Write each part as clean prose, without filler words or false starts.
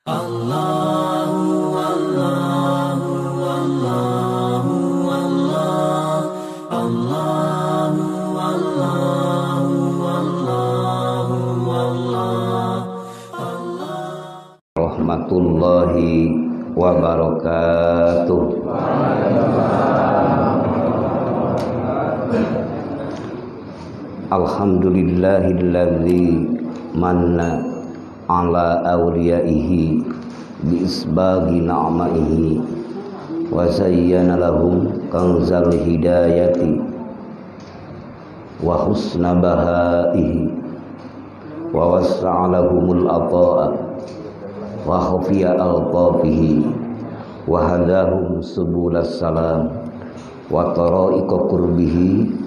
Allahu Allahu Allahu Allah Allahu Allahu Allahu Allah Rahmatullahi wabarakatuh. Alhamdulillahilladzi manna ala awliyaihi bi isbagi na'maihi wa zayyana lahum kanzal hidayati wa husna bahaihi wa wassa'a lahumul ata'a wa khafiya altafihi wa hadahum subulas salam wa tara'iqa qurbihi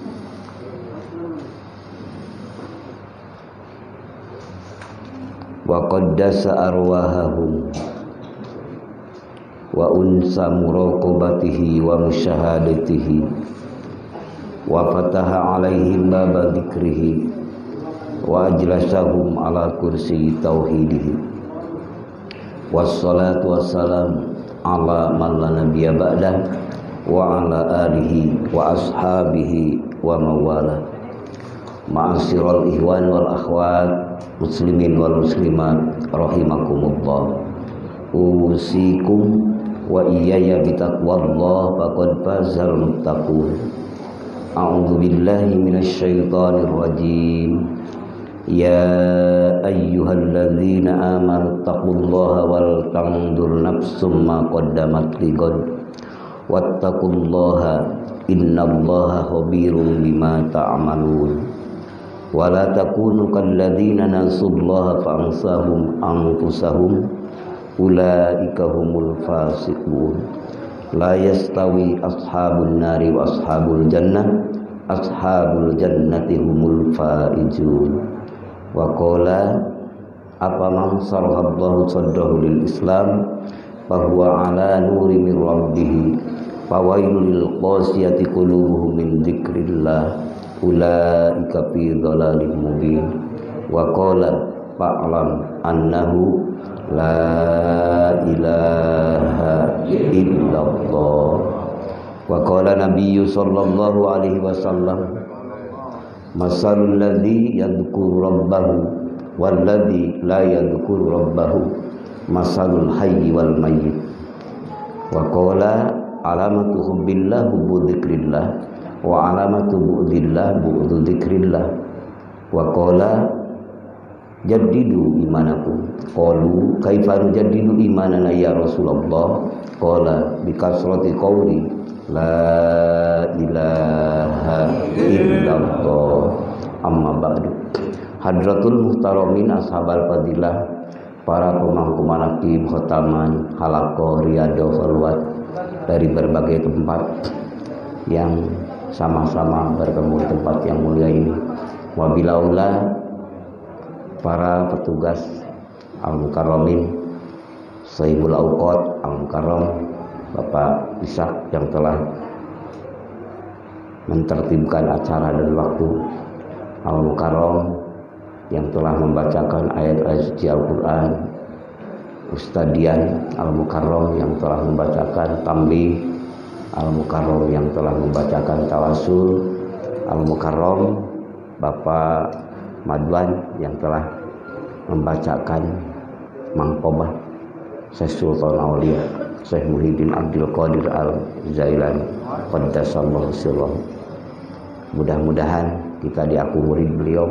wa qaddasa arwahahum wa unsa muraqabatihi wa musyahadatihi wa fataha alaihim baba dzikrihi wa ajlasahum ala kursi tauhidihi wassalatu wassalam ala man la nabiyya ba'dah wa ala alihi wa ashabihi wa mawala. Ma'asyiral ihwan wal akhwat muslimin wal muslimat rahimakumullah, usikum wa iyaya bitaqwallah faqad fazal muttaqun. A'udzu billahi minasyaitonir rajim. Ya ayyuhalladzina amanu taqullaha wal tanzur nafsum ma qaddamat lighad wattaqullaha innallaha khabirum bima ta'malun. Wala takunu kalladzina nasullaha fa'ansahum anfusahum ulaika humul fasiqun. La yastawi ashabun nari wa ashabul jannah, ashabul jannati humul faizun. Wa qala afaman sarahallahu sadrahu lil islam fahuwa ala nuri min rabbih fawailul lil qasiyati qulubuhum min dzikrillah ulaika fi dhalalin mubin. Wa qala fa'lam annahu la ilaha illallah. Wa qala nabiyyu sallallahu alaihi wasallam masalul ladzi yadhkuru rabbahu wal ladzi la yadhkuru rabbahu masalul hayyi wal mayyit. Wa qala alamatu hubbillah hubbu dzikrillah wa alamatu bu'dillah bu'du dzikrillah. Wa qala jaddidu imanakum. Qalu kaifa nujaddidu imanana ya Rasulullah? Qala bi kasrati qawli la ilaha illallah. Amma ba'du. Hadratul muhtaramin ashabal fadilah, para pemangku manaqib khotaman halaqah riyadhah salawat dari berbagai tempat yang sama-sama bertemu di tempat yang mulia ini. Wabilaula para petugas Al-Mukarramin, Sayyidul Auqat Al-Mukarram, Bapak Ishak yang telah mentertibkan acara dan waktu, Al-Mukarram yang telah membacakan ayat-ayat suci Al-Quran, Ustadian Al-Mukarram yang telah membacakan tambih, Al-Mukarram yang telah membacakan tawasul, Al-Mukarram Bapak Madwan yang telah membacakan mangkobah Syekh Sultan Aulia Syekh Muhyiddin Abdul Qadir Al-Zailani qaddasallahu sirrahu. Mudah-mudahan kita diaku murid beliau,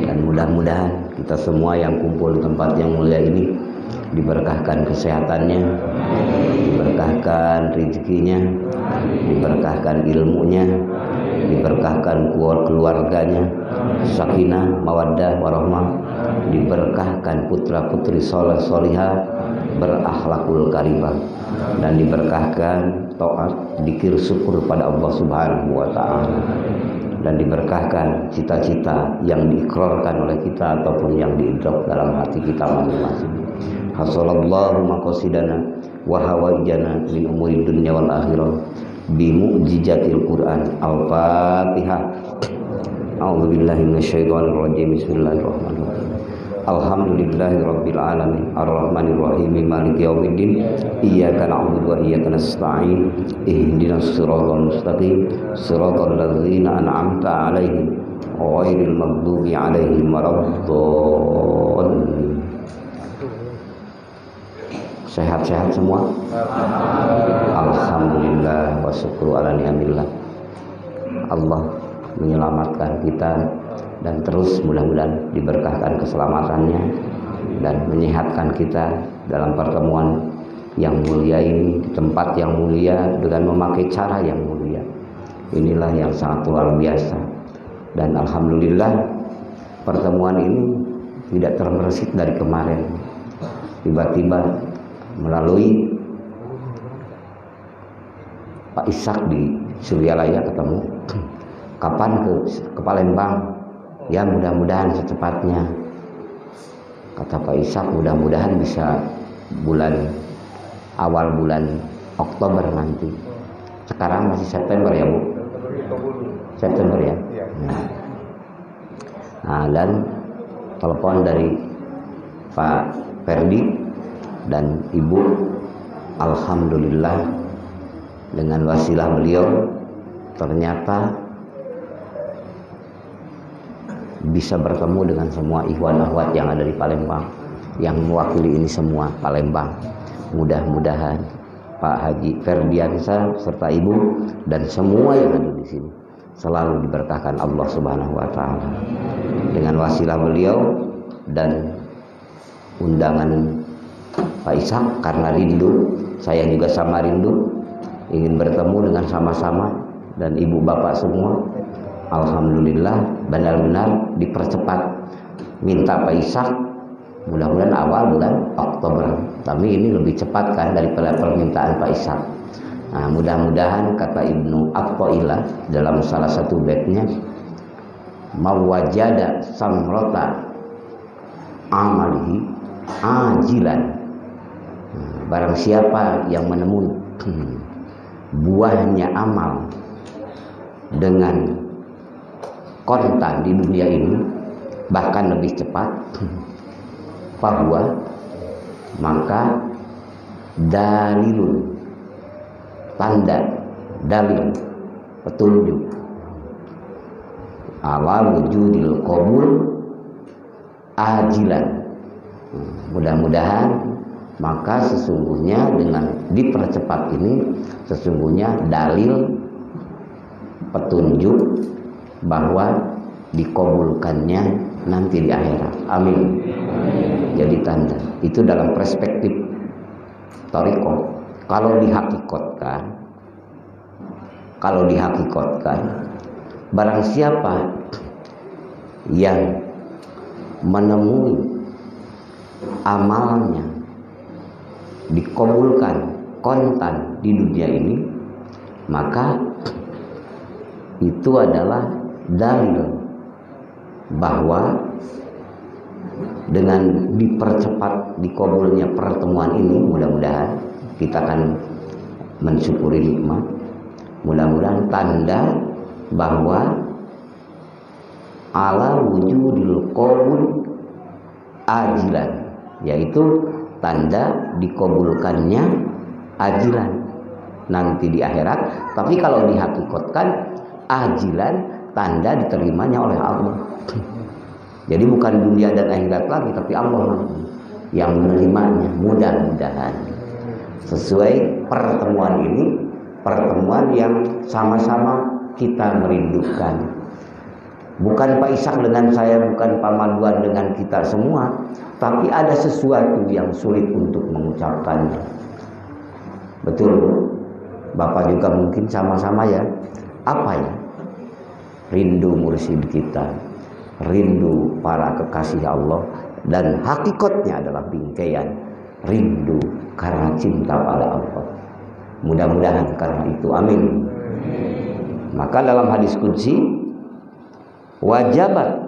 dan mudah-mudahan kita semua yang kumpul di tempat yang mulia ini diberkahkan kesehatannya, diberkahkan rezekinya, diberkahkan ilmunya, diberkahkan keluarganya, sakinah, mawaddah, warahmah, diberkahkan putra-putri soleh solihah, berakhlakul karimah, dan diberkahkan taat, dzikir, syukur pada Allah Subhanahu wa taala, dan diberkahkan cita-cita yang diikrarkan oleh kita ataupun yang diidrak dalam hati kita masing-masing. Hasallallahu maqasidana wa hawaijana min umuri dunya wal akhirah bi mu'jizatil Qur'an. Al-Fatihah. A'udzubillahi minasyaitonir rajim. Bismillahirrahmanirrahim. Alhamdulillahirabbil alamin arrahmanir rahim maliki yaumiddin iyyaka na'budu wa iyyaka nasta'in ihdinas siratal mustaqim siratal ladzina an'amta 'alaihim ghairil maghdubi 'alaihim waladdallin. Sehat-sehat semua? Alhamdulillah wa syukru ala ni'amillah. Allah menyelamatkan kita dan terus mudah-mudahan diberkahkan keselamatannya dan menyehatkan kita dalam pertemuan yang mulia ini, di tempat yang mulia dengan memakai cara yang mulia. Inilah yang sangat luar biasa. Dan alhamdulillah pertemuan ini tidak terbersih dari kemarin. Tiba-tiba melalui Pak Ishak di Suryalaya ketemu, kapan ke Palembang? Ya mudah-mudahan secepatnya, kata Pak Ishak, mudah-mudahan bisa awal bulan Oktober nanti. Sekarang masih September ya Bu? September ya? Nah, dan telepon dari Pak Ferdi dan Ibu, alhamdulillah dengan wasilah beliau ternyata bisa bertemu dengan semua ikhwan akhwat yang ada di Palembang, yang mewakili ini semua Palembang. Mudah-mudahan Pak Haji Ferdiansa serta Ibu dan semua yang ada di sini selalu diberkahkan Allah Subhanahu wa taala. Dengan wasilah beliau dan undangan Pak Ishak, karena rindu, saya juga sama rindu ingin bertemu dengan sama-sama dan ibu bapak semua. Alhamdulillah benar-benar dipercepat. Minta Pak Ishak mudah-mudahan awal bulan Oktober, tapi ini lebih cepat kan daripada permintaan Pak Ishak. Nah, mudah-mudahan kata Ibnu Athaillah dalam salah satu baitnya, mawajada samrota amalihi ajilan. Barang siapa yang menemui buahnya amal dengan kontan di dunia ini, bahkan lebih cepat, bahwa maka dalilun, tanda, dalil, petunjuk ala wujudil qabul ajilan. Mudah-mudahan maka sesungguhnya dengan dipercepat ini sesungguhnya dalil, petunjuk bahwa dikabulkannya nanti di akhirat. Amin. Jadi tanda itu dalam perspektif thariqah. Kalau dihakikatkan barang siapa yang menemui amalnya dikabulkan kontan di dunia ini, maka itu adalah dalil bahwa dengan dipercepat dikabulnya pertemuan ini, mudah-mudahan kita akan mensyukuri nikmat. Mudah-mudahan tanda bahwa ala wujudil qabul ajilan, yaitu tanda dikabulkannya ajilan nanti di akhirat. Tapi kalau dihakikatkan ajilan, tanda diterimanya oleh Allah. Jadi bukan dunia dan akhirat lagi, tapi Allah yang menerimanya. Mudah-mudahan sesuai pertemuan ini, pertemuan yang sama-sama kita merindukan. Bukan Pak Ishak dengan saya, bukan Pak Madwan dengan kita semua, tapi ada sesuatu yang sulit untuk mengucapkannya. Betul, Bapak juga mungkin sama-sama ya. Apa ya? Rindu mursyid kita, rindu para kekasih Allah, dan hakikatnya adalah bingkaian rindu karena cinta pada Allah. Mudah-mudahan karena itu, amin. Maka dalam hadis qudsi, wajabat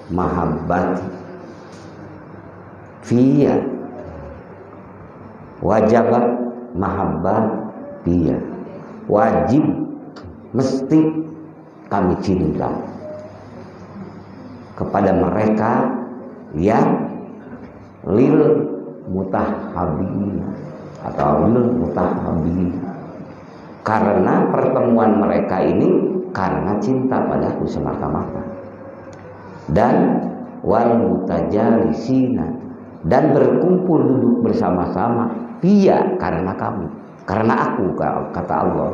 mahabbati fiyya, wajabat mahabbah fiyya, wajib mesti kami cinta kepada mereka yang lil mutahabin atau lil mutahabin, karena pertemuan mereka ini karena cinta padaku semata-mata. Dan wal mutajalisina, dan berkumpul duduk bersama-sama dia karena kamu, karena aku, kata Allah.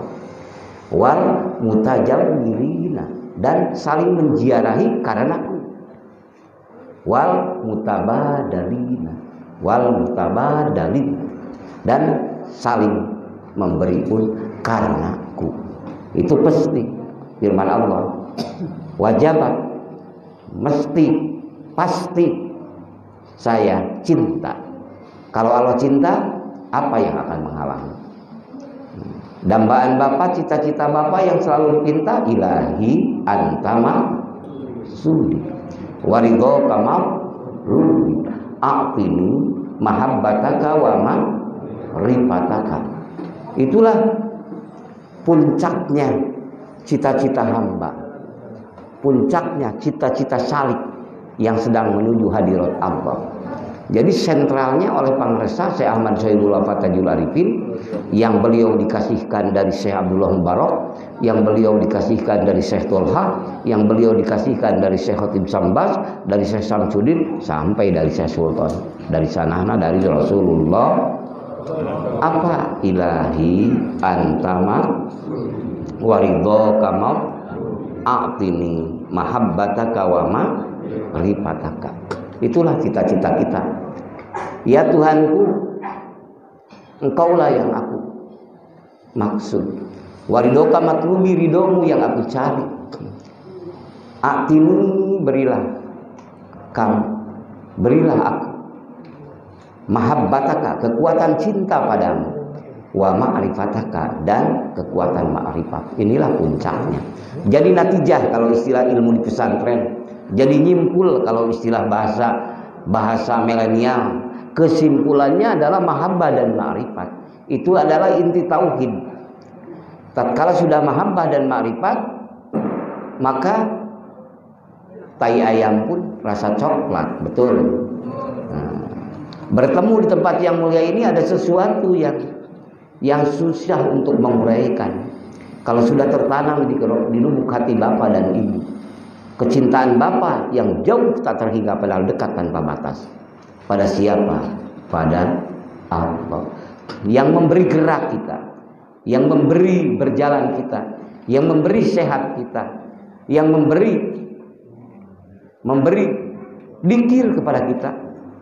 Wal mutajawirina, dan saling menziarahi karena aku. Wal mutabadalina, wal mutabadalin, dan saling memberi pun karena aku. Itu pasti firman Allah. Wajabat, mesti, pasti saya cinta. Kalau Allah cinta, apa yang akan menghalangi? Dambaan Bapak, cita-cita Bapak yang selalu dipinta, ilahi antama sudi waridho kamal rudi a'tini mahabbataka wa ma rifataka. Itulah puncaknya cita-cita hamba, puncaknya cita-cita salik yang sedang menuju hadirat Allah. Jadi sentralnya oleh Pangresa Syekh Ahmad Syairullah Fatajul Arifin, yang beliau dikasihkan dari Syekh Abdullah Mubarak, yang beliau dikasihkan dari Syekh Tolha, yang beliau dikasihkan dari Syekh Khatib Sambas, dari Syekh Samsudin, sampai dari Syekh Sultan, dari sanahna dari Rasulullah. Apa? Ilahi antama waridho kamal a'tini mahabbataka wa ma rifataka. Itulah cita-cita kita. Ya Tuhanku, Engkaulah yang aku maksud. Waridoka matlubi, ridhomu yang aku cari. A'tini, berilah kamu, berilah aku mahabbataka, kekuatan cinta padamu, wa ma'rifataka, dan kekuatan ma'rifat. Inilah puncaknya. Jadi natijah kalau istilah ilmu di pesantren, jadi nyimpul kalau istilah bahasa milenial, kesimpulannya adalah mahabbah dan ma'rifat. Itu adalah inti tauhid. Tatkala sudah mahabbah dan ma'rifat, maka tai ayam pun rasa coklat, betul. Bertemu di tempat yang mulia ini ada sesuatu yang susah untuk menguraikan. Kalau sudah tertanam di lubuk hati Bapak dan Ibu, kecintaan Bapak yang jauh tak terhingga padahal dekat tanpa batas. Pada siapa? Pada Allah. Yang memberi gerak kita, yang memberi berjalan kita, yang memberi sehat kita, yang memberi dikir kepada kita,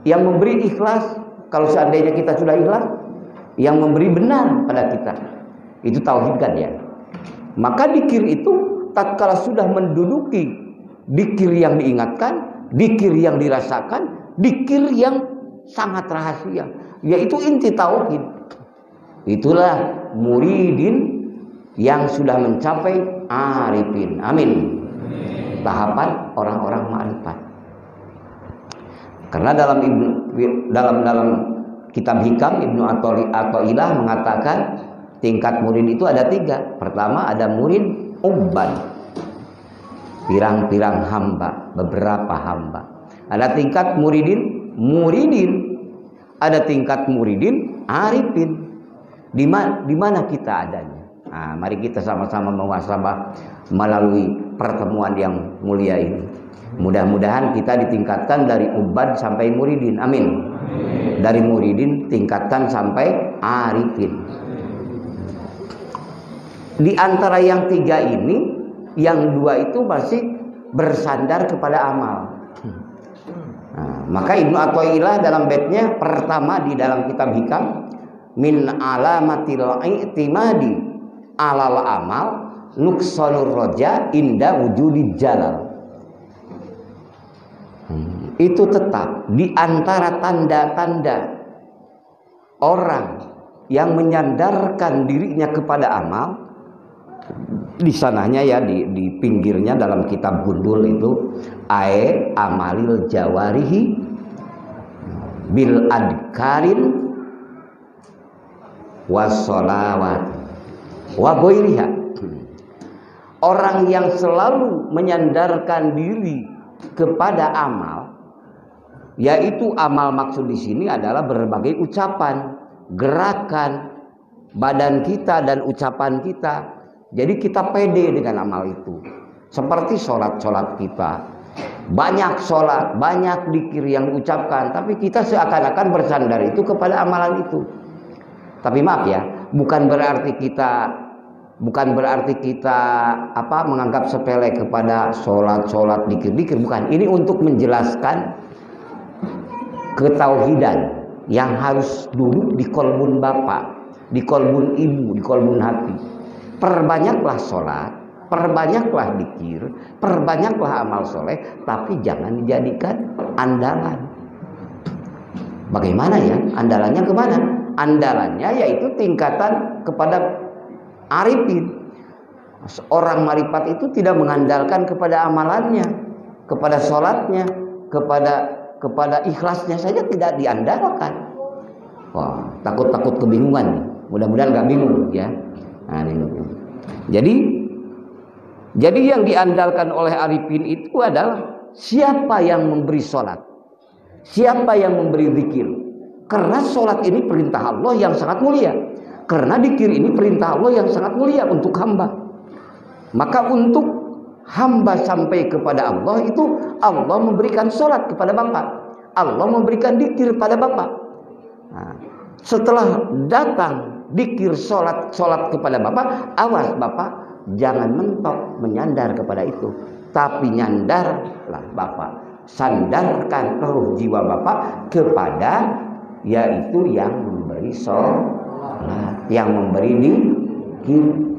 yang memberi ikhlas kalau seandainya kita sudah ikhlas, yang memberi benar pada kita. Itu tauhid kan ya. Maka dikir itu tatkala sudah menduduki dikir yang diingatkan, dikir yang dirasakan, dikir yang sangat rahasia, yaitu inti tauhid. Itulah muridin yang sudah mencapai arifin. Amin. Tahapan orang-orang ma'rifat. Karena dalam kitab Hikam Ibnu Athaillah mengatakan tingkat murid itu ada 3. Pertama ada murid ubban, pirang-pirang hamba, beberapa hamba. Ada tingkat muridin, ada tingkat muridin arifin. Di mana kita adanya? Nah, mari kita sama-sama muhasabah melalui pertemuan yang mulia ini. Mudah-mudahan kita ditingkatkan dari ubban sampai muridin. Amin. Dari muridin tingkatkan sampai arifin. Di antara yang 3 ini, yang 2 itu masih bersandar kepada amal. Nah, maka Ibnu Athaillah dalam baitnya pertama di dalam kitab Hikam, min alamatil i'timadi alal amal nuksanur roja inda wujudi jalal. Itu tetap di antara tanda-tanda orang yang menyandarkan dirinya kepada amal. Di sananya ya, di pinggirnya dalam kitab Gundul itu amalil jawarihi bil adkarin wassolawat wa ghairiha. Orang yang selalu menyandarkan diri kepada amal, yaitu amal maksud di sini adalah berbagai ucapan, gerakan badan kita dan ucapan kita. Jadi kita pede dengan amal itu. Seperti sholat kita, banyak sholat, banyak dzikir yang diucapkan, tapi kita seakan-akan bersandar itu kepada amalan itu. Tapi maaf ya, bukan berarti kita menganggap sepele kepada sholat, dzikir, bukan. Ini untuk menjelaskan ketauhidan yang harus duduk di kolbun bapak, di kolbun ibu, di kolbun hati. Perbanyaklah sholat, perbanyaklah dzikir, perbanyaklah amal soleh, tapi jangan dijadikan andalan. Bagaimana ya? Andalannya kemana? Andalannya yaitu tingkatan kepada arifin. Orang marifat itu tidak mengandalkan kepada amalannya, kepada sholatnya, kepada ikhlasnya saja tidak diandalkan. Wah, takut kebingungan nih. Mudah-mudahan nggak bingung ya. Nah, ini. Jadi yang diandalkan oleh arifin itu adalah siapa yang memberi sholat, siapa yang memberi zikir. Karena sholat ini perintah Allah yang sangat mulia. Karena dzikir ini perintah Allah yang sangat mulia untuk hamba. Maka untuk hamba sampai kepada Allah itu Allah memberikan sholat kepada bapak, Allah memberikan dzikir pada bapak. Nah, setelah datang dzikir sholat kepada bapak, awas bapak jangan mentok menyandar kepada itu, tapi nyandarlah bapak, sandarkan roh jiwa bapak kepada yaitu yang memberi sholat, yang memberi dzikir.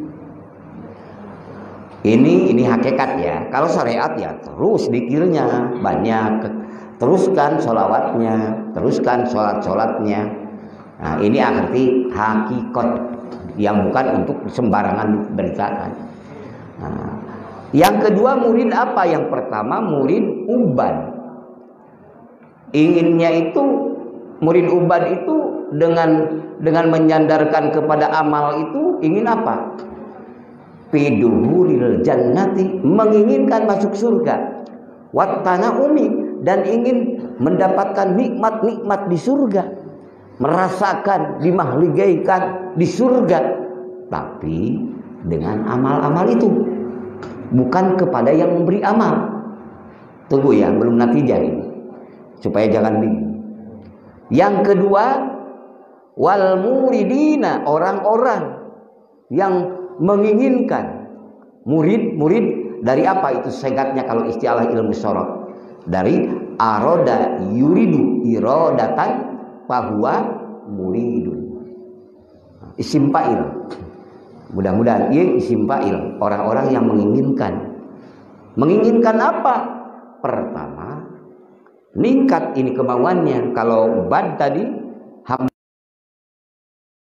Ini hakikat ya. Kalau syariat ya terus dzikirnya banyak, teruskan sholawatnya, teruskan sholatnya. Nah, ini arti hakikat yang bukan untuk sembarangan beritakan. Nah, yang kedua murid apa? Yang pertama murid ubad. Inginnya itu murid ubad itu dengan menyandarkan kepada amal itu ingin apa? Fiduhuril jannati, menginginkan masuk surga. Wattanaumi, dan ingin mendapatkan nikmat-nikmat di surga, merasakan dimahligaikan di surga, tapi dengan amal-amal itu, bukan kepada yang memberi amal. Tunggu ya, belum natijah ini, supaya jangan bingung. Yang kedua, wal muridina, orang-orang yang menginginkan. Murid dari apa itu singkatnya kalau istilah ilmu syaraf? Dari aroda yuridu irodatan fahuwa muridun. Isim fa'il. Mudah-mudahan ia isim fa'il, orang-orang yang menginginkan. Menginginkan apa? Pertama, ningkat ini kemauannya. Kalau bad tadi hamba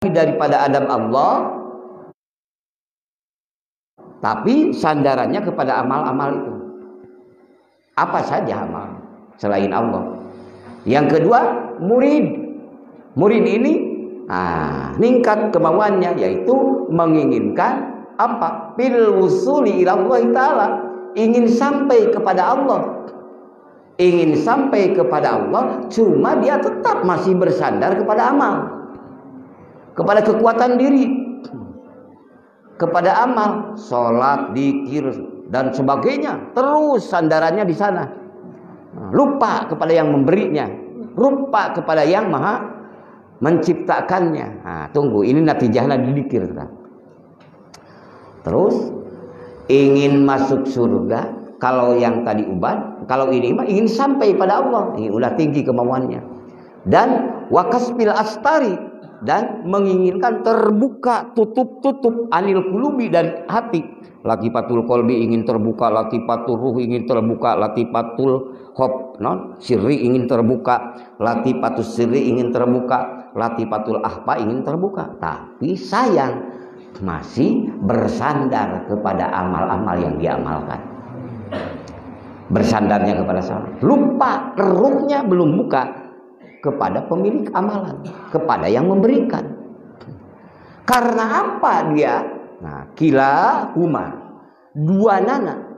daripada adab Allah, tapi sandarannya kepada amal-amal itu. Apa saja amal selain Allah. Yang kedua, murid. Murid ini ningkat kemauannya yaitu menginginkan apa? Bil wusuli ila Allah Ta'ala, ingin sampai kepada Allah. Ingin sampai kepada Allah, cuma dia tetap masih bersandar kepada amal, kepada kekuatan diri, kepada amal, sholat, dzikir dan sebagainya, terus sandarannya di sana. Lupa kepada yang memberinya, lupa kepada yang maha menciptakannya. Tunggu, ini natijahnya di dzikir. Terus ingin masuk surga, kalau yang tadi ubad, kalau ini mah ingin sampai pada Allah, ini udah tinggi kemauannya. Dan wakasbil astari, dan menginginkan terbuka tutup anil kulubi, dari hati. Latifatul kolbi ingin terbuka, latifatul ruh ingin terbuka, latifatul hob sirri ingin terbuka, latifatul sirri ingin terbuka, latifatul ahpa ingin terbuka. Tapi sayang masih bersandar kepada amal-amal yang diamalkan, bersandarnya kepada salah, lupa ruhnya belum buka kepada pemilik amalan, kepada yang memberikan. Karena apa dia? Kila huma,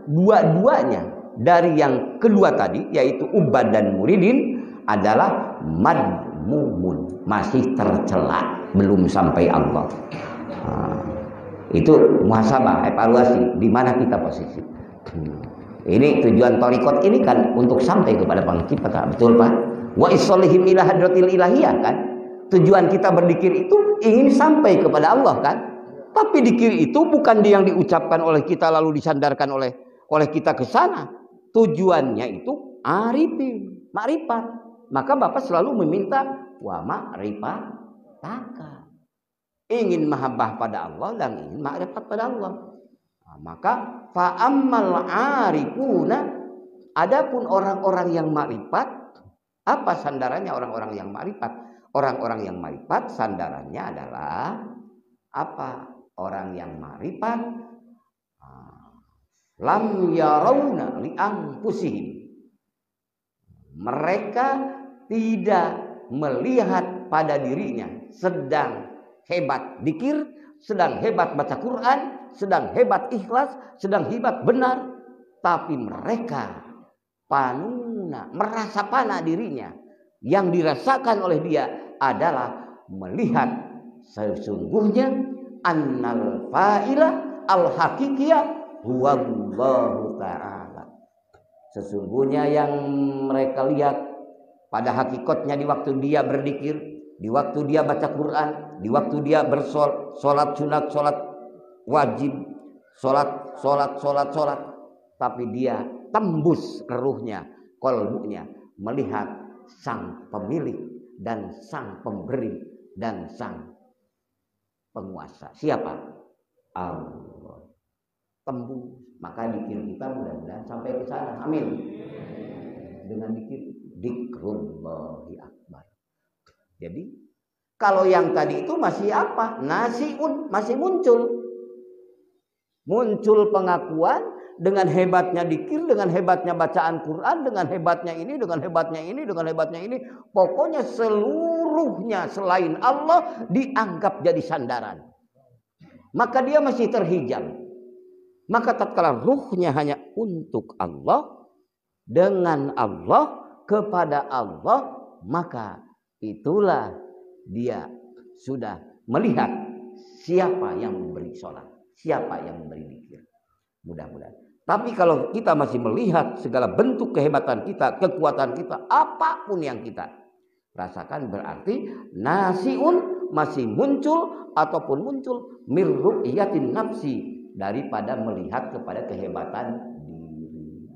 dua-duanya dari yang kedua tadi, yaitu ubad dan muridin, adalah madmumun, masih tercela, belum sampai Allah. Itu muhasabah, evaluasi di mana kita posisi. Ini tujuan torikot ini kan untuk sampai kepada pencipta, betul Pak? Wa isolihim ila hadratil ilahiyah kan? Tujuan kita berzikir itu ingin sampai kepada Allah kan? Tapi zikir itu bukan yang diucapkan oleh kita lalu disandarkan oleh kita ke sana. Tujuannya itu arifin, makrifat. Maka Bapak selalu meminta wa ma'rifataka. Ingin mahabbah pada Allah dan ingin makrifat pada Allah. Nah, maka fa'ammal arifuna, adapun orang-orang yang makrifat, apa sandarannya orang-orang yang makrifat? Orang-orang yang makrifat sandarannya adalah apa? Orang yang makrifat lam yarawna li anfusihim. Mereka tidak melihat pada dirinya sedang hebat zikir, sedang hebat baca Quran, sedang hebat ikhlas, sedang hebat benar, tapi mereka panuna, merasa panah dirinya. Yang dirasakan oleh dia adalah melihat sesungguhnya annal fa'ila al-haqiqiyah huwallahu ta'ala. Sesungguhnya yang mereka lihat pada hakikatnya di waktu dia berzikir, di waktu dia baca Quran, di waktu dia bersolat sunat, solat wajib, solat, tapi dia tembus ruhnya, kolbunya, melihat sang pemilik dan sang pemberi dan sang penguasa. Siapa? Allah. Tembus. Maka zikir kita mudah-mudahan sampai ke sana. Amin. Dengan zikrullahi akbar. Jadi kalau yang tadi itu masih apa? Nasiun, masih muncul pengakuan dengan hebatnya zikir, dengan hebatnya bacaan Quran, dengan hebatnya ini, dengan hebatnya ini, dengan hebatnya ini. Pokoknya seluruhnya selain Allah dianggap jadi sandaran. Maka dia masih terhijab. Maka tatkala ruhnya hanya untuk Allah, dengan Allah, kepada Allah, maka itulah dia sudah melihat siapa yang memberi sholat, siapa yang memberi zikir. Mudah-mudahan. Tapi kalau kita masih melihat segala bentuk kehebatan kita, kekuatan kita, apapun yang kita rasakan, berarti nasiun, masih muncul ataupun muncul mir ru'yatin nafsi, daripada melihat kepada kehebatan diri.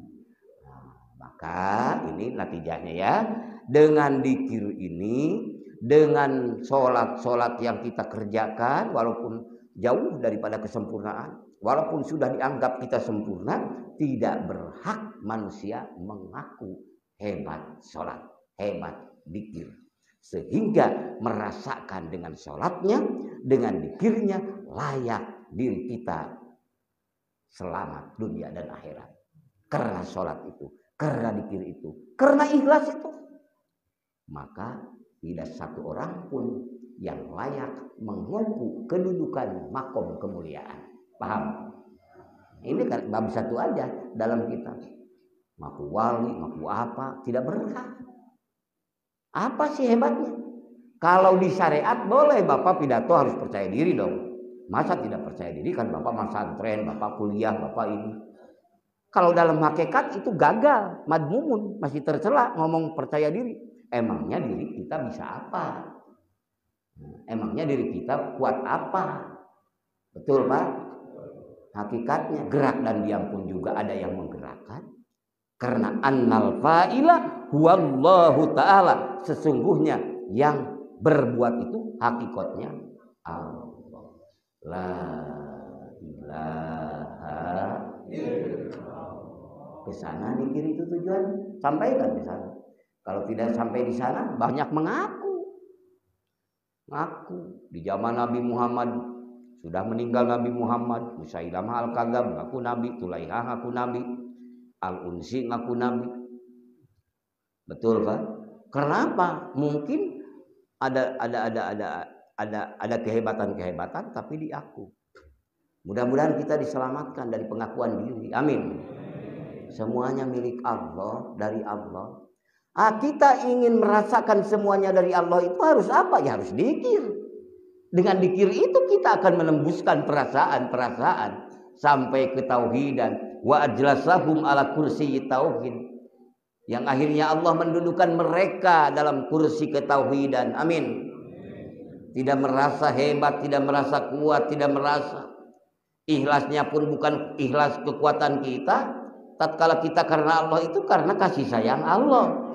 Nah, maka ini natijahnya ya. Dengan zikir ini, dengan sholat yang kita kerjakan, walaupun jauh daripada kesempurnaan, walaupun sudah dianggap kita sempurna, tidak berhak manusia mengaku hebat sholat, hebat zikir. Sehingga merasakan dengan sholatnya, dengan zikirnya, layak diri kita selamat dunia dan akhirat. Karena sholat itu, karena zikir itu, karena ikhlas itu. Maka tidak satu orang pun yang layak menghumpu kedudukan makom kemuliaan. Paham? Ini kan bab satu aja dalam kita. Maku wali, maku apa, tidak berhak. Apa sih hebatnya? Kalau di syariat boleh Bapak pidato harus percaya diri dong. Masa tidak percaya diri? Kan Bapak pesantren, Bapak kuliah, Bapak ini. Kalau dalam hakikat itu gagal, madmumun, masih tercela ngomong percaya diri. Emangnya diri kita bisa apa? Emangnya diri kita kuat apa? Betul Pak? Hakikatnya gerak dan diam pun juga ada yang menggerakkan. Karena annal fa'ila huwallahu ta'ala. Sesungguhnya yang berbuat itu hakikatnya Allah. La ilaha illallah. Ke sana zikir itu tujuan, sampaikan di sana. Kalau tidak sampai di sana, banyak mengaku di zaman Nabi Muhammad, sudah meninggal Nabi Muhammad, Musailamah al-Kadzdzab ngaku Nabi, Tulaihah ngaku Nabi, Al-Unsi ngaku Nabi. Betul Pak? Karena apa? Mungkin ada kehebatan-kehebatan tapi diaku. Mudah-mudahan kita diselamatkan dari pengakuan diri. Amin. Semuanya milik Allah, dari Allah. Kita ingin merasakan semuanya dari Allah itu harus apa? Ya harus dikir. Dengan dikir itu kita akan menembuskan perasaan-perasaan sampai ke tauhidan. Wa ajlasahum ala kursi tauhid. Yang akhirnya Allah mendudukan mereka dalam kursi ketauhidan. Amin. Tidak merasa hebat, tidak merasa kuat, tidak merasa. Ikhlasnya pun bukan ikhlas kekuatan kita. Tatkala kita karena Allah itu karena kasih sayang Allah.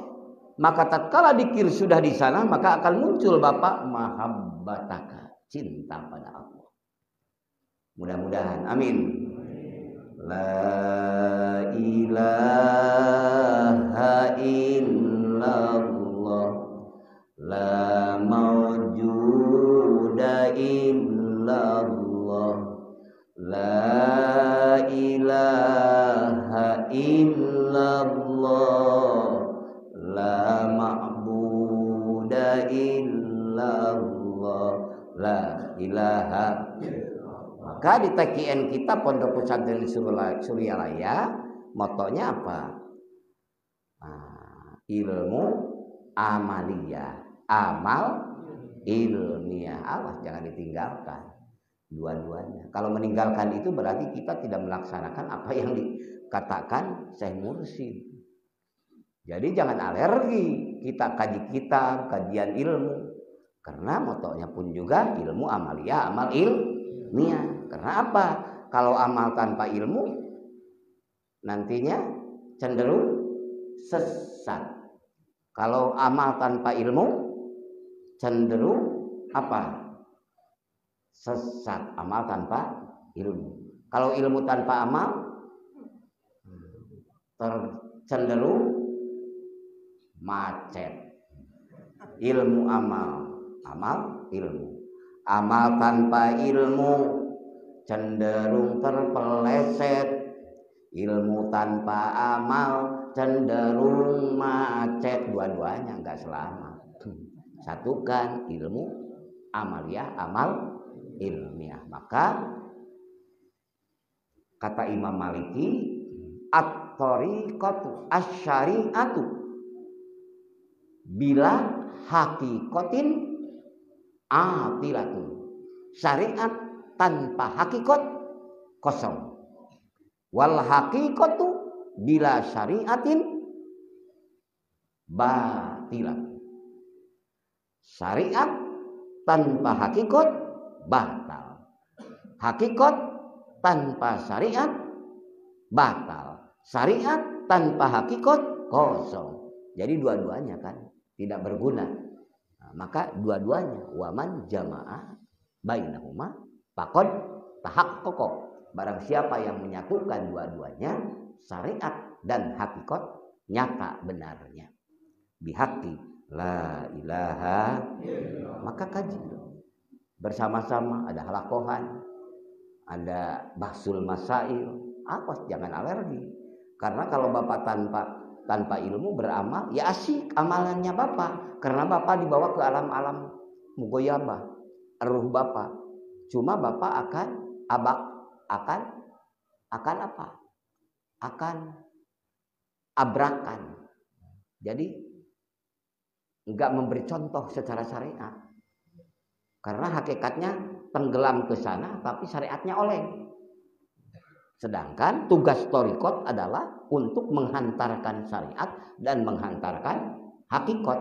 Maka tatkala dikir sudah di sana, maka akan muncul Bapak mahabbataka, cinta pada Allah. Mudah-mudahan, amin. La ilaha illallah, la mawjuda illallah, la ilaha illallah, la ma'buda illallah, la ilaha. Maka di TKN kita Pondok Pesantren Suryalaya motonya apa? Ilmu amaliyah, amal ilmiah. Awas jangan ditinggalkan dua-duanya. Kalau meninggalkan itu berarti kita tidak melaksanakan apa yang dikatakan Syekh Mursyid. Jadi jangan alergi kita kaji kitab, kajian ilmu. Karena motonya pun juga ilmu amaliyah, amal ilmiah. Karena apa? Kalau amal tanpa ilmu nantinya cenderung sesat. Kalau amal tanpa ilmu cenderung apa? Sesat. Amal tanpa ilmu. Kalau ilmu tanpa amal cenderung macet. Ilmu amal, amal ilmu. Amal tanpa ilmu cenderung terpeleset. Ilmu tanpa amal cenderung macet. Dua-duanya enggak selamat. Satukan ilmu amaliyah, amal ilmiah. Maka kata Imam Maliki, at-thariqatu asy-syari'atu bila hakikotin atilatun. Syariat tanpa hakikat kosong. Wal hakikatu bila syariatin batilat. Syariat tanpa hakikat batal. Hakikat tanpa syariat batal. Syariat tanpa hakikat kosong. Jadi dua-duanya kan tidak berguna. Nah, maka dua-duanya waman jamaah bainahuma faqad tahaqqaqa. Barang siapa yang menyatukan dua-duanya, syariat dan hakikat nyata benarnya. Bihaqi la ilaha illallah. Maka kaji bersama-sama, ada halakohan, ada bahsul masail. Apa? Jangan alergi. Karena kalau Bapak tanpa ilmu beramal, ya asyik amalannya Bapak. Karena Bapak dibawa ke alam-alam mugoyabah, ruh Bapak. Cuma Bapak akan apa? Akan abrakan. Jadi enggak memberi contoh secara syariat. Karena hakikatnya tenggelam ke sana, tapi syariatnya oleng. Sedangkan tugas thariqat adalah untuk menghantarkan syariat dan menghantarkan hakikat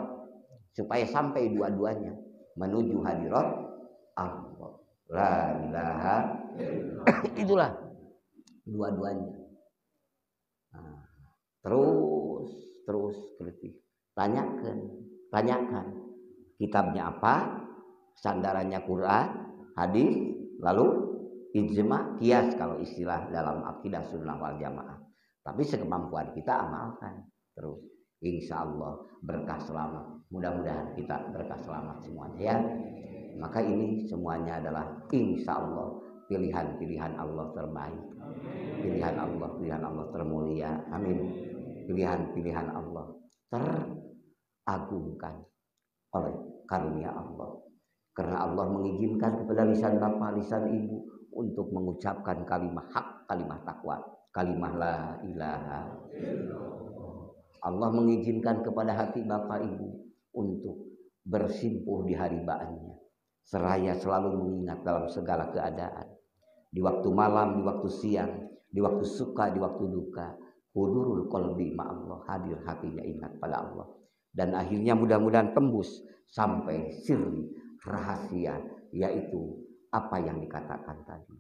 supaya sampai dua-duanya menuju hadirat Allah. La ilaha itulah dua-duanya. Nah, terus kritik. Tanyakan kitabnya apa, sandarannya Quran, hadis, lalu ijma, kias kalau istilah dalam akidah sunnah wal jamaah. Tapi sekemampuan kita amalkan terus. Insya Allah berkah selamat. Mudah-mudahan kita berkah selamat semuanya ya. Maka ini semuanya adalah insya Allah pilihan-pilihan Allah terbaik. Pilihan Allah termulia. Amin. Pilihan-pilihan Allah teragungkan oleh karunia Allah. Karena Allah mengizinkan kepada lisan bapak, lisan ibu untuk mengucapkan kalimat hak, kalimat takwa, kalimat la ilaha. Allah mengizinkan kepada hati Bapak Ibu untuk bersimpuh di haribaannya, seraya selalu mengingat dalam segala keadaan, di waktu malam, di waktu siang, di waktu suka, di waktu duka. Hudurul qalbi ma'allah, hadir hatinya ingat pada Allah. Dan akhirnya mudah-mudahan tembus sampai sirri, rahasia, yaitu apa yang dikatakan tadi.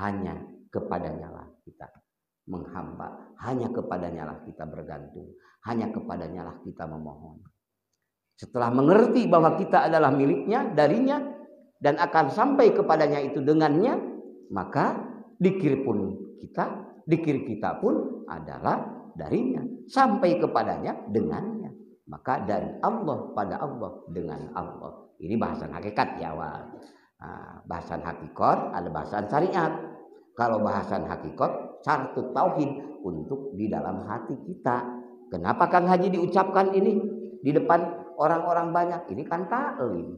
Hanya kepadanya lah kita menghamba, hanya kepadanya lah kita bergantung, hanya kepadanya lah kita memohon. Setelah mengerti bahwa kita adalah miliknya, darinya, dan akan sampai kepadanya itu dengannya, maka dikir kita pun adalah darinya, sampai kepadanya dengannya. Maka dari Allah pada Allah, dengan Allah. Ini bahasan hakikat ya, bahasan hakikat ada bahasan syariat. Kalau bahasan hakikat, syartut tauhid untuk di dalam hati kita. Kenapa Kang Haji diucapkan ini di depan orang-orang banyak? Ini kan taklim,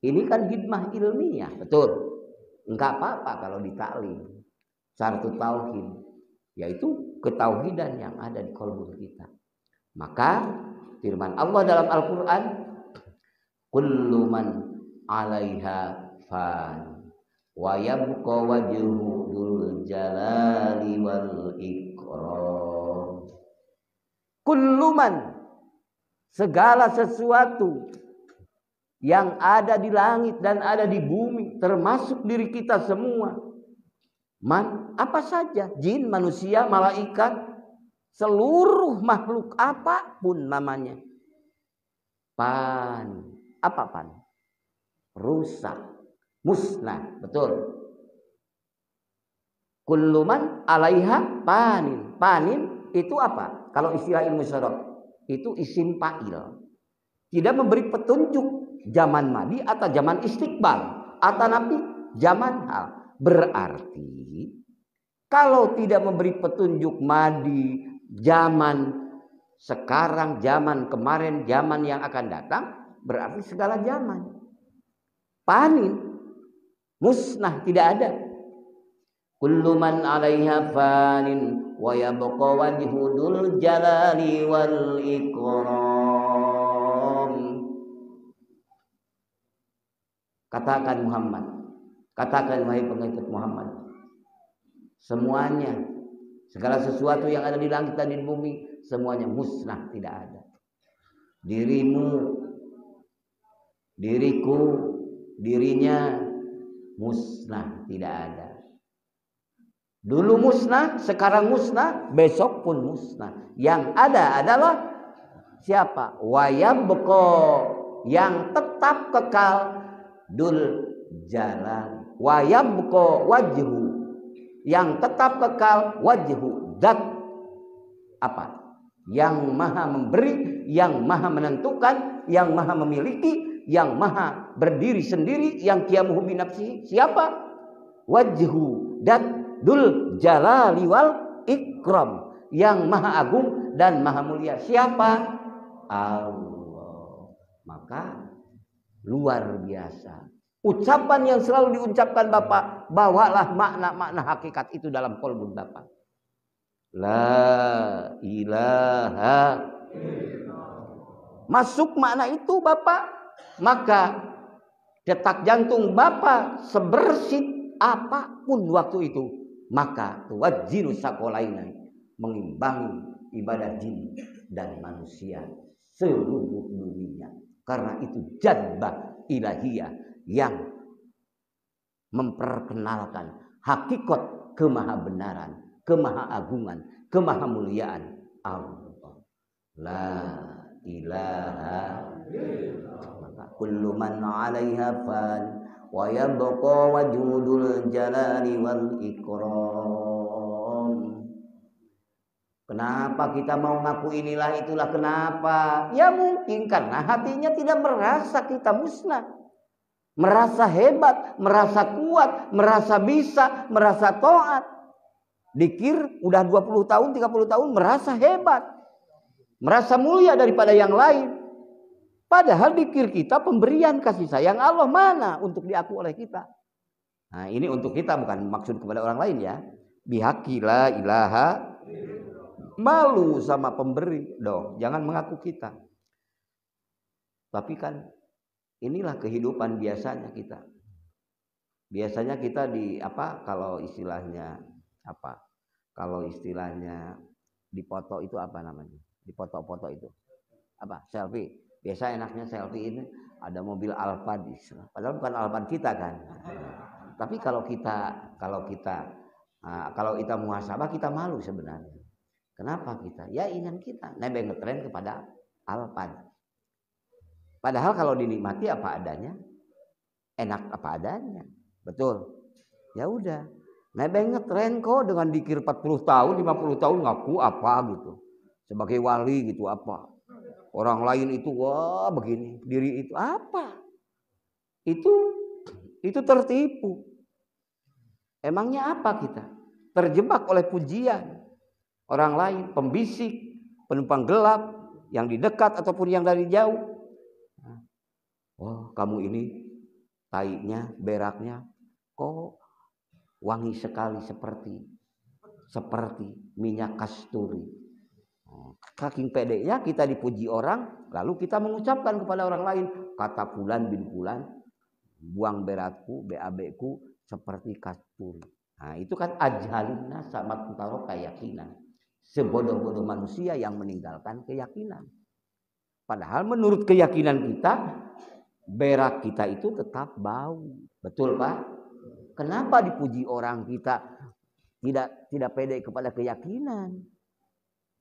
ini kan hikmah ilmiah, betul. Enggak apa-apa kalau ditaklim. Syartut tauhid, yaitu ketauhidan yang ada di qalbu kita. Maka firman Allah dalam Al-Quran, kullu man 'alaiha fan wa yabqa wajhu dzul jalali wal ikram. Kullu man, segala sesuatu yang ada di langit dan ada di bumi, termasuk diri kita semua. Man, apa saja, jin, manusia, malaikat, seluruh makhluk apapun namanya. Pan, apa pan? Rusak, musnah, betul. Kullu man 'alaiha panin. Panin itu apa? Kalau istilah ilmu syaraf, itu isim fa'il. Tidak memberi petunjuk zaman madi atau zaman istiqbal atau nabi zaman hal. Berarti kalau tidak memberi petunjuk madi, zaman sekarang, zaman kemarin, zaman yang akan datang, berarti segala zaman panin, musnah, tidak ada. Kullu man 'alaiha fanin wa yabqa wajhu dzul jalali wal ikram. Katakan Muhammad, katakan wahai pengikut Muhammad, semuanya, segala sesuatu yang ada di langit dan di bumi, semuanya musnah, tidak ada. Dirimu, diriku, dirinya musnah, tidak ada. Dulu musnah, sekarang musnah, besok pun musnah. Yang ada adalah siapa? Wayabqa, yang tetap kekal, dul jalal. Wayabqa wajhu, yang tetap kekal, wajhu, zat apa? Yang maha memberi, yang maha menentukan, yang maha memiliki, yang maha berdiri sendiri, yang qiyamuhu binafsihi. Siapa? Wajhu, zat dul jalali wal ikram, yang maha agung dan maha mulia. Siapa? Allah. Maka luar biasa ucapan yang selalu diucapkan Bapak. Bawalah makna-makna hakikat itu dalam qalbu Bapak. La ilaha illallah. Masuk makna itu Bapak, maka detak jantung Bapak sebersih apapun waktu itu, maka tuwajjinu sakolaina, mengimbangi ibadah jin dan manusia seluruh dunia. Karena itu jadbah ilahiyah yang memperkenalkan hakikat kemahabenaran, kemahaagungan, kemahamuliaan Allah. La ilaha illallah. Kullu man 'alaiha fan wa yabqa wajhul jalali wal ikram. Kenapa kita mau ngaku inilah itulah, kenapa? Ya mungkin karena hatinya tidak merasa kita musnah, merasa hebat, merasa kuat, merasa bisa, merasa taat. Dikir udah 20 tahun, 30 tahun merasa hebat, merasa mulia daripada yang lain. Padahal dikir kita pemberian kasih sayang Allah mana untuk diaku oleh kita. Nah, ini untuk kita, bukan maksud kepada orang lain ya. Bihaqi la ilaha, malu sama pemberi dong, jangan mengaku kita. Tapi kan inilah kehidupan biasanya kita. Biasanya kita di apa, kalau istilahnya apa? Kalau istilahnya dipoto itu apa namanya? Dipoto-foto itu apa? Selfie. Biasa enaknya selfie ini ada mobil Alphard, padahal bukan Alphard kita kan. Tapi kalau kita muhasabah, kita malu sebenarnya. Kenapa kita? Ya ingin kita nebeng ngetren kepada Alphard. Padahal kalau dinikmati apa adanya, enak apa adanya. Betul. Ya udah. Nebeng ngetren kok dengan dikir 40 tahun, 50 tahun ngaku apa gitu. Sebagai wali gitu apa. Orang lain itu wah begini, diri itu apa? Itu tertipu. Emangnya apa kita? Terjebak oleh pujian orang lain, pembisik, penumpang gelap, yang di dekat ataupun yang dari jauh. Oh, kamu ini tainya, beraknya kok wangi sekali seperti minyak kasturi. Saking pedenya kita dipuji orang, lalu kita mengucapkan kepada orang lain, kata Fulan bin Fulan, buang beratku, BAB-ku seperti kasturi. Nah, itu kan ajalina sama tentara keyakinan. Sebodoh-bodoh manusia yang meninggalkan keyakinan. Padahal menurut keyakinan kita, berak kita itu tetap bau. Betul Pak? Kenapa dipuji orang kita tidak pede kepada keyakinan?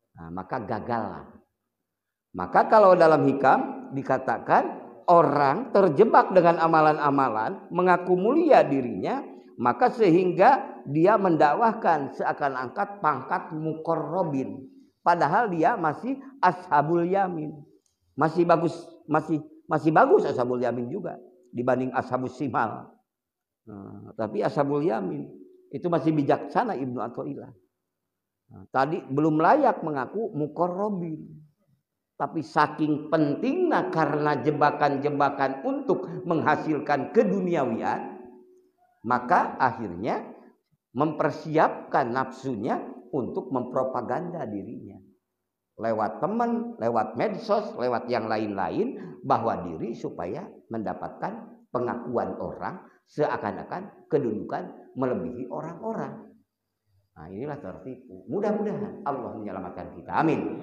Nah, maka gagallah. Maka kalau dalam hikam dikatakan orang terjebak dengan amalan-amalan, mengaku mulia dirinya, maka sehingga dia mendakwahkan seakan angkat pangkat muqarrabin. Padahal dia masih ashabul yamin. Masih bagus ashabul yamin juga dibanding ashabus simal. Tapi ashabul yamin itu masih bijaksana Ibnu Athaillah. Tadi belum layak mengaku muqarrabin. Tapi saking pentingnya karena jebakan-jebakan untuk menghasilkan keduniawian, maka akhirnya mempersiapkan nafsunya untuk mempropaganda dirinya. Lewat teman, lewat medsos, lewat yang lain-lain, bahwa diri supaya mendapatkan pengakuan orang seakan-akan kedudukan melebihi orang-orang. Nah, inilah tertipu. Mudah-mudahan Allah menyelamatkan kita. Amin.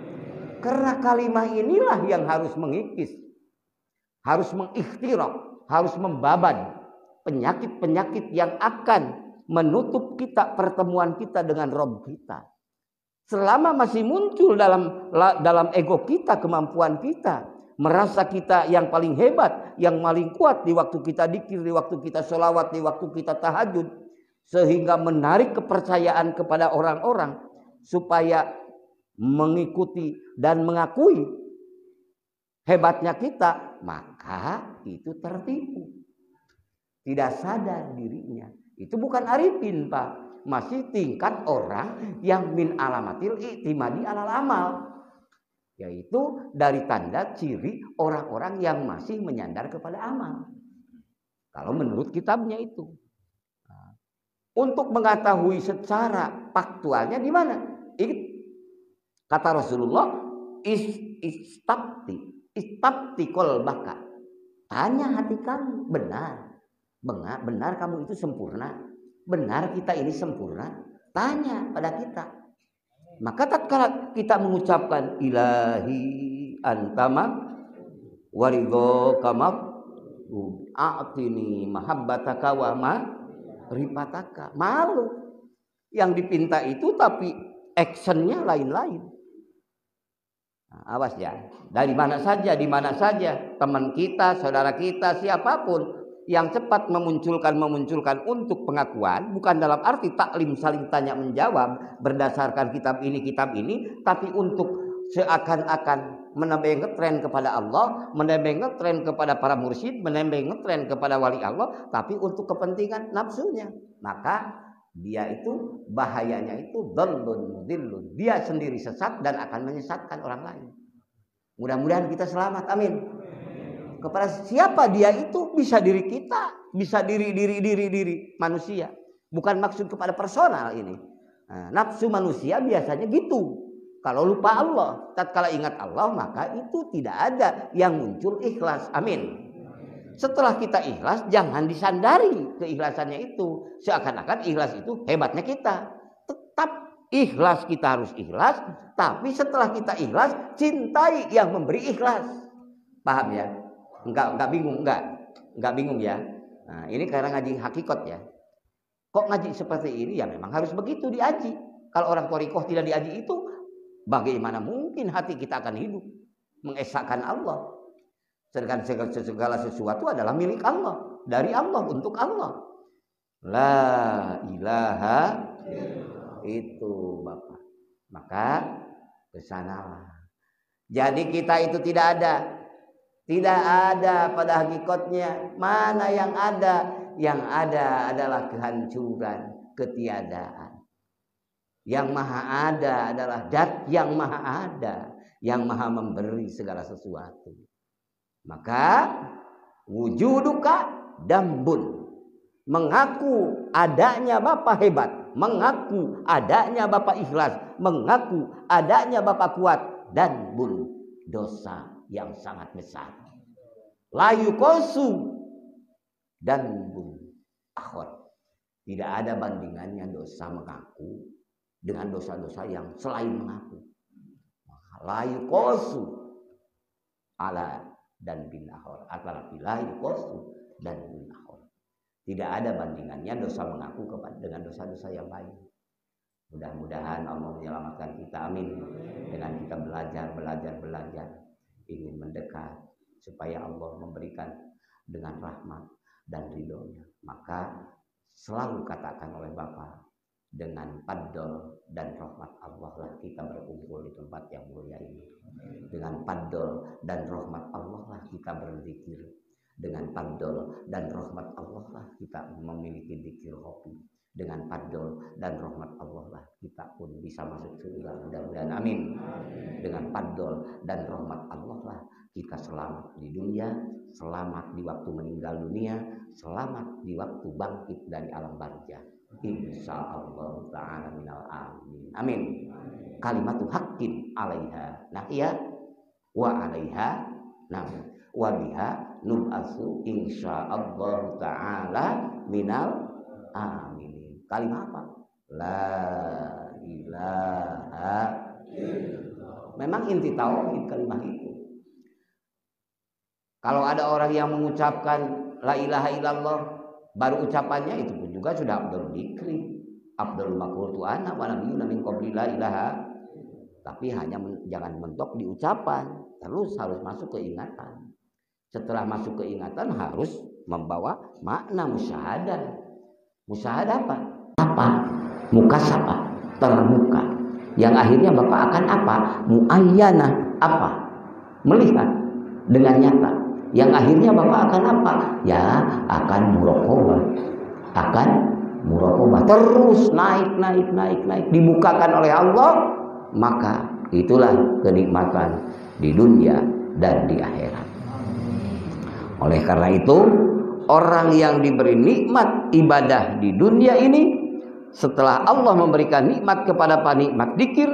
Karena kalimat inilah yang harus mengikis, harus mengikhtiraq, harus membaban penyakit-penyakit yang akan menutup kita pertemuan kita dengan Rabb kita. Selama masih muncul dalam ego kita, kemampuan kita, merasa kita yang paling hebat, yang paling kuat di waktu kita dzikir, di waktu kita sholawat, di waktu kita tahajud, sehingga menarik kepercayaan kepada orang-orang supaya mengikuti dan mengakui hebatnya kita, maka itu tertipu. Tidak sadar dirinya. Itu bukan arifin Pak. Masih tingkat orang yang min alamatil i'timadi alal amal. Yaitu dari tanda ciri orang-orang yang masih menyandar kepada amal. Kalau menurut kitabnya itu. Untuk mengetahui secara faktualnya di mana? Kata Rasulullah, istabti qalbaka. Tanya hati kamu, benar kamu itu sempurna? Benar kita ini sempurna? Tanya pada kita. Maka tatkala kita mengucapkan ilahi antama waridho kamak a'tini mahabbataka wa ma ripataka. Malu. Yang dipinta itu tapi actionnya lain-lain. Nah, awas ya. Dari mana saja, di mana saja, teman kita, saudara kita, siapapun yang cepat memunculkan untuk pengakuan, bukan dalam arti taklim saling tanya menjawab berdasarkan kitab ini, tapi untuk seakan-akan menambah ngetren kepada Allah, menambah ngetren kepada para mursyid, menambah ngetren kepada wali Allah, tapi untuk kepentingan nafsunya. Maka dia itu bahayanya itu dhallun mudillun. Dia sendiri sesat dan akan menyesatkan orang lain. Mudah-mudahan kita selamat. Amin. Kepada siapa dia itu? Bisa diri kita, bisa diri manusia. Bukan maksud kepada personal ini. Nah, nafsu manusia biasanya gitu. Kalau lupa Allah, tatkala ingat Allah, maka itu tidak ada yang muncul ikhlas. Amin. Setelah kita ikhlas, jangan disandari keikhlasannya itu. Seakan-akan ikhlas itu hebatnya kita. Tetap ikhlas, kita harus ikhlas. Tapi setelah kita ikhlas, cintai yang memberi ikhlas. Paham ya? Enggak bingung, enggak bingung ya. Nah, ini karena ngaji hakikat ya. Kok ngaji seperti ini? Ya memang harus begitu diaji. Kalau orang thariqah tidak diaji itu, bagaimana mungkin hati kita akan hidup mengesahkan Allah? Sedangkan segala sesuatu adalah milik Allah, dari Allah untuk Allah. La ilaha itu Bapak. Maka kesanalah. Jadi kita itu tidak ada pada hakikatnya. Mana yang ada? Yang ada adalah kehancuran, ketiadaan. Yang maha ada adalah Dat yang maha ada, yang maha memberi segala sesuatu. Maka wujuduka dambun, mengaku adanya Bapak hebat, mengaku adanya Bapak ikhlas, mengaku adanya Bapak kuat, dan bun, dosa yang sangat besar. Layu kosu dan bun akhor. Tidak ada bandingannya dosa mengaku dengan dosa-dosa yang selain mengaku. Layu kosu ala dan bin akhor. Apalagi layu kosu dan bin akhor. Tidak ada bandingannya dosa mengaku dengan dosa-dosa yang lain. Mudah-mudahan Allah menyelamatkan kita. Amin. Dengan kita belajar, ingin mendekat supaya Allah memberikan dengan rahmat dan ridhonya. Maka selalu katakan oleh Bapak, dengan paddol dan rahmat Allah lah kita berkumpul di tempat yang mulia ini. Dengan paddol dan rahmat Allah lah kita berzikir. Dengan paddol dan rahmat Allah lah kita memiliki zikir hobi. Dengan paddol dan rahmat Allah lah kita pun bisa masuk surga. Mudah-mudahan amin. Dengan paddol dan rahmat Allah lah kita selamat di dunia, selamat di waktu meninggal dunia, selamat di waktu bangkit dari alam barzah. Insyaallah ta'ala minal amin. Amin. Kalimatu haqqin 'alaiha nahya wa 'alaiha nam wa biha nub'atsu insyaallah ta'ala minal amin. Kalimat apa? La ilaha illallah. Memang inti tauhid kalimat itu. Kalau ada orang yang mengucapkan la ilaha illallah, baru ucapannya itu pun juga sudah Abdul Dikri, Abdul Makultu ana wa nabiyuna min qabli la ilaha. Tapi hanya jangan mentok di ucapan, terus harus masuk ke ingatan. Setelah masuk ke ingatan harus membawa makna musyahadah. Musyahadah apa? Apa? Mukasabah, terbuka. Yang akhirnya Bapak akan apa? Muayyanah, apa? Melihat dengan nyata. Yang akhirnya Bapak akan apa? Ya, akan muraqabah. Akan muraqabah. Terus naik. Dibukakan oleh Allah. Maka itulah kenikmatan di dunia dan di akhirat. Oleh karena itu, orang yang diberi nikmat ibadah di dunia ini, setelah Allah memberikan nikmat kepada nikmat dzikir,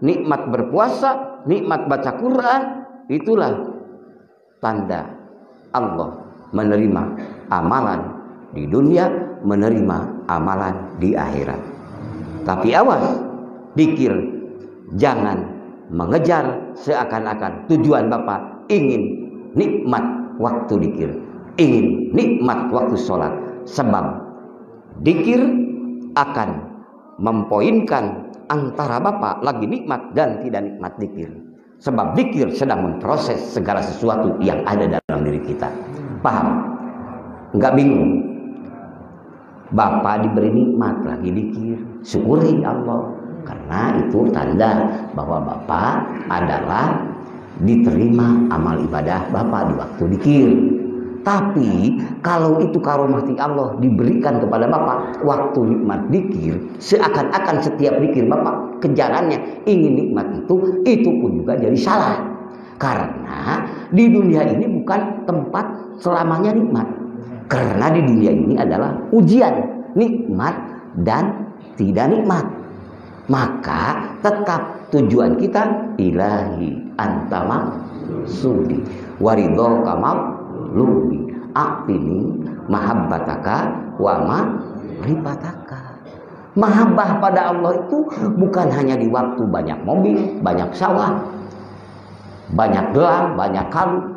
nikmat berpuasa, nikmat baca Quran, itulah tanda Allah menerima amalan di dunia, menerima amalan di akhirat. Tapi awas, dzikir jangan mengejar seakan-akan tujuan Bapak ingin nikmat waktu dzikir, ingin nikmat waktu sholat. Sebab dzikir akan mempoinkan antara Bapak lagi nikmat dan tidak nikmat dzikir. Sebab dzikir sedang memproses segala sesuatu yang ada dalam diri kita. Paham? Enggak bingung? Bapak diberi nikmat lagi dzikir, syukuri Allah. Karena itu tanda bahwa Bapak adalah diterima amal ibadah Bapak di waktu dzikir. Tapi kalau itu karomati Allah diberikan kepada Bapak waktu nikmat dzikir, seakan-akan setiap dzikir Bapak kejarannya ingin nikmat itu pun juga jadi salah. Karena di dunia ini bukan tempat selamanya nikmat. Karena di dunia ini adalah ujian, nikmat dan tidak nikmat. Maka tetap tujuan kita ilahi anta maksudi waridho kamal lubi aktini mahabbataka wa ma'rifataka. Mahabbah pada Allah itu bukan hanya di waktu banyak mobil, banyak sawah, banyak gelang, banyak kalung,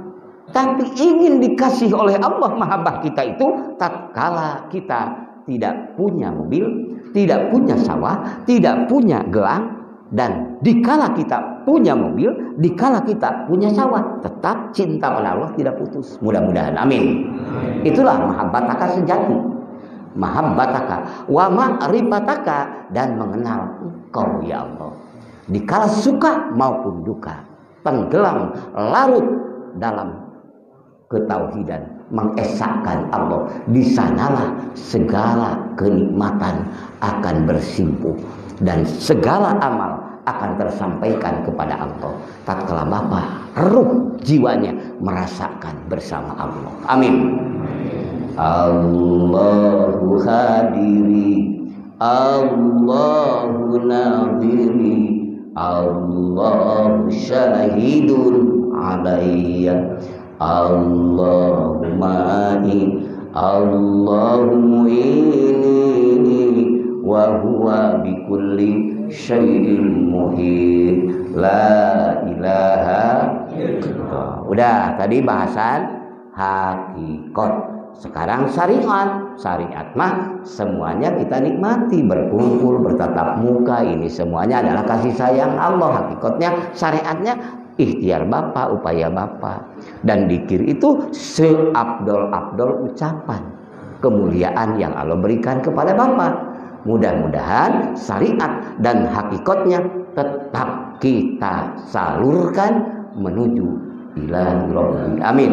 tapi ingin dikasih oleh Allah. Mahabbah kita itu tatkala kita tidak punya mobil, tidak punya sawah, tidak punya gelang, dan dikala kita punya mobil, dikala kita punya sawah, tetap cinta pada Allah tidak putus. Mudah-mudahan, amin. Itulah mahabbataka sejati. Mahabbataka wa ma'rifataka, dan mengenal Engkau ya Allah. Dikala suka maupun duka, tenggelam larut dalam ketauhidan, mengesahkan Allah, di sanalah segala kenikmatan akan bersimpuh dan segala amal akan tersampaikan kepada Allah. Tatkala Bapak ruh jiwanya merasakan bersama Allah. Amin. Allahu hadiri, Allahu nadiri, Allahu syahidun alayya, Allahumma in, Allahumma ini, wa huwa bikulli syai'in muhit, la ilaha illallah. Udah tadi bahasan hakikat. Sekarang syariat. Syariat mah semuanya kita nikmati, berkumpul, bertatap muka, ini semuanya adalah kasih sayang Allah. Hakikatnya syariatnya ikhtiar Bapak, upaya Bapak. Dan dzikir itu seabdol-abdol ucapan kemuliaan yang Allah berikan kepada Bapak. Mudah-mudahan syariat dan hakikatnya tetap kita salurkan menuju ilahi rabbil amin.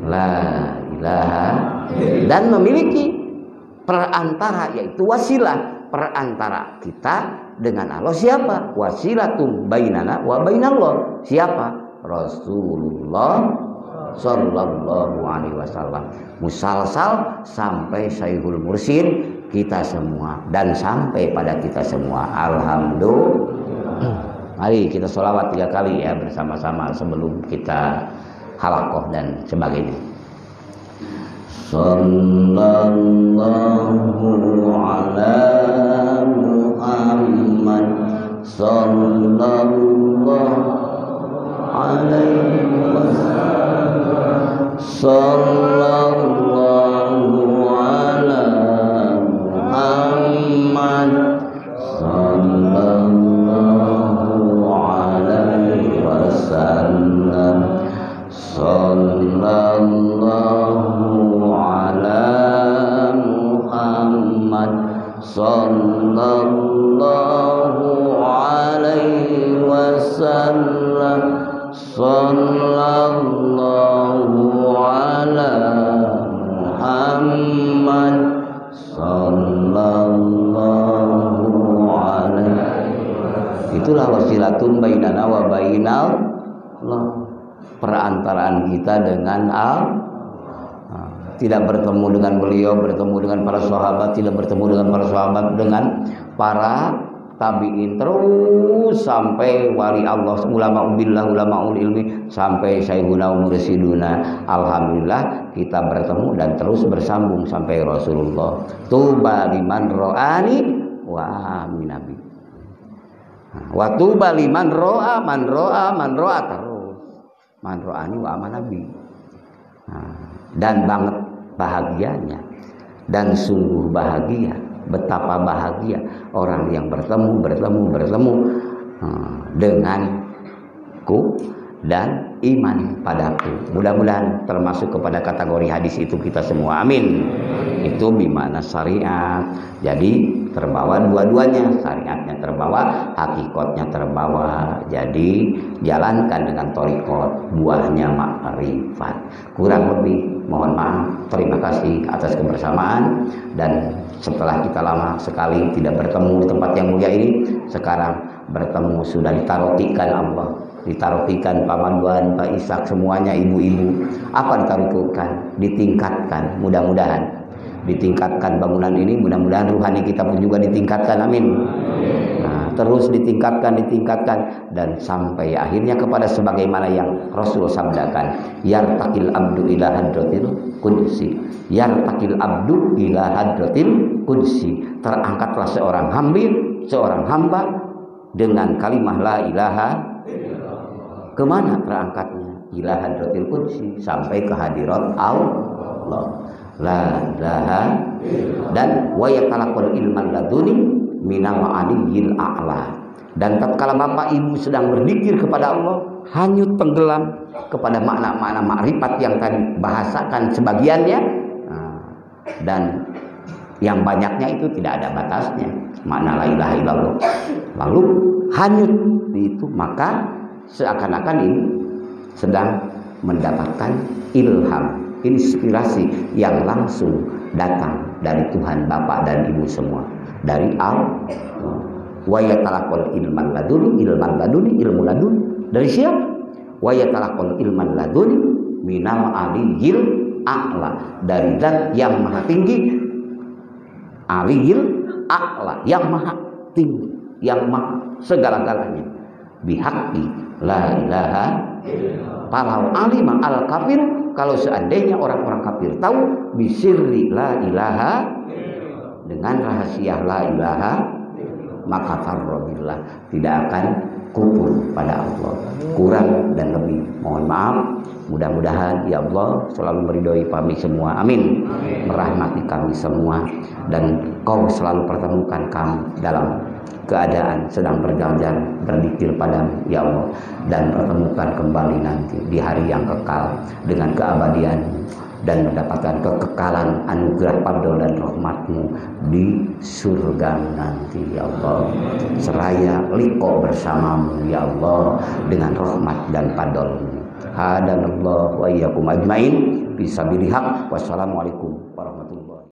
La ilaha, dan memiliki perantara, yaitu wasilah perantara kita dengan Allah. Siapa? Wasilatum bainana wa bainallah. Siapa? Rasulullah sallallahu alaihi wasallam. Musalsal sampai Syekhul Mursyid kita semua dan sampai pada kita semua. Alhamdulillah. Mari kita sholawat 3 kali ya bersama-sama sebelum kita halaqah dan sebagainya. Sallallahu ala Muhammad, sallallahu alaihi wasallam, sallallahu ala Muhammad, sallallahu alaihi wasallam, sallallahu ala Muhammad, sallallahu alaihi wasallam, sallallahu ala Muhammad, sallallahu alaihi wasallam. Itulah wasilatun bainana wa bainal Allah, perantaraan kita dengan Allah. Tidak bertemu dengan beliau, bertemu dengan para sahabat, tidak bertemu dengan para sahabat, dengan para tabi'in, terus sampai wali Allah, ulama billah, ulama ilmi, sampai Syekhuna Mursyiduna. Alhamdulillah kita bertemu dan terus bersambung sampai Rasulullah. Tuba liman ro'ani wa amin nabi. Wa tuba liman ro'a man ro'a terus. Man ro'ani wa aman nabi. Dan banget bahagianya, dan sungguh bahagia, betapa bahagia orang yang bertemu denganku dan iman padaku. Mudah-mudahan termasuk kepada kategori hadis itu kita semua, amin. Itu bimana syariat, jadi terbawa dua-duanya, syariatnya terbawa, hakikatnya terbawa. Jadi jalankan dengan thariqat, buahnya ma'rifat. Kurang lebih mohon maaf, terima kasih atas kebersamaan. Dan setelah kita lama sekali tidak bertemu di tempat yang mulia ini, sekarang bertemu sudah ditarotikan Allah ditaruhkan Pak Madwan, Pak Ishak, semuanya ibu-ibu. Apa ditaruhkan? Ditingkatkan, mudah-mudahan ditingkatkan bangunan ini, mudah-mudahan ruhani kita pun juga ditingkatkan, amin. Nah, terus ditingkatkan dan sampai akhirnya kepada sebagaimana yang Rasul sabdakan, yartaqil abdu ila hadratil qudsi, yartaqil abdu ila hadratil qudsi, terangkatlah seorang hamba dengan kalimah la ilaha. Kemana terangkatnya? Ila hadratil qudsi, sampai ke hadirat Allah. La ilaha. Dan wa yatalaqal ilman laduni minal aliyyil a'la. Dan tatkala bapak ibu sedang berzikir kepada Allah, hanyut tenggelam kepada makna-makna makrifat yang tadi bahasakan sebagiannya, dan yang banyaknya itu tidak ada batasnya, makna la ilaha illallah. Lalu hanyut itu, maka seakan-akan ini sedang mendapatkan ilham, inspirasi yang langsung datang dari Tuhan Bapa dan Ibu semua, dari Allah. Wa yatalaqal ilman laduni, ilmu laduni dari siapa? Wa yatalaqal ilman laduni minal aliyyil a'la, dari zat yang maha tinggi, aliyyil a'la, yang maha tinggi, yang maha segala-galanya. Bihaqqi la ilaha. Palau alima al kafir, kalau seandainya orang-orang kafir tahu bisirri la ilaha, dengan rahasia la ilaha, maka farrobillah, tidak akan kufur pada Allah. Kurang dan lebih mohon maaf. Mudah-mudahan ya Allah selalu meridhoi kami semua, amin. Merahmati kami semua, dan Kau selalu pertemukan kami dalam keadaan sedang berjalan berzikir padamu ya Allah, dan pertemukan kembali nanti di hari yang kekal dengan keabadian, dan mendapatkan kekekalan anugerah fadl dan rahmatmu di surga nanti ya Allah, seraya liqa bersamamu ya Allah dengan rahmat dan fadlmu. Hadanallahu wa iyyakum ajmain bisabilillah. Wassalamualaikum warahmatullahi wabarakatuh.